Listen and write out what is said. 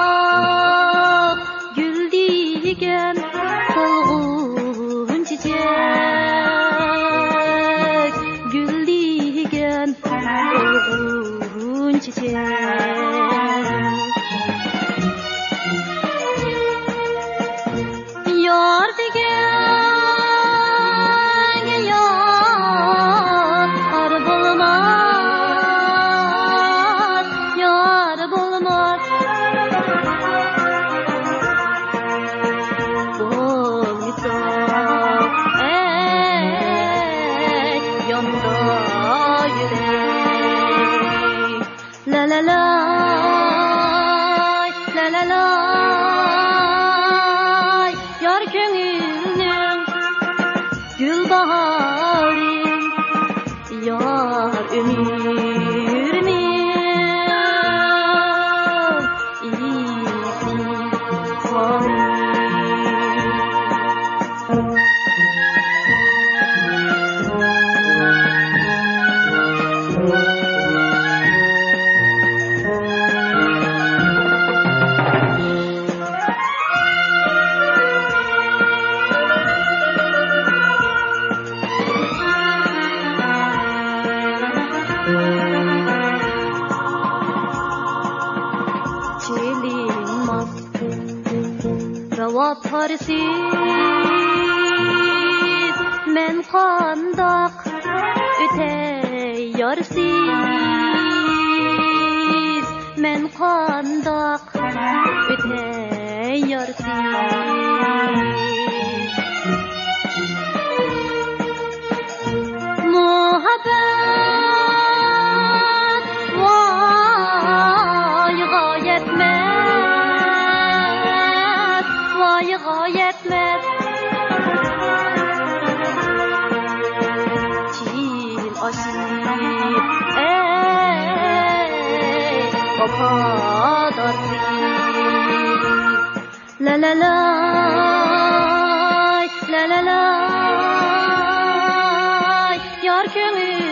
Yapraq gül digen solğun çiçek, gül digen solğun çiçek. Yar digen yar bulmaz, yar bulmaz. Bulmasa ey yanda yürek. La la la, la la la. Yar köngülnün gül baharın, yar ömürümün istifari. Çelinmaz ravat harsiz, men qandaq ötey yarsiz, men qandaq ötey yarsiz. Muhabbet vay gayetmez, vay gayetmez. Çil aşık ey vafadarsız. La la la, la la la. Yar köngül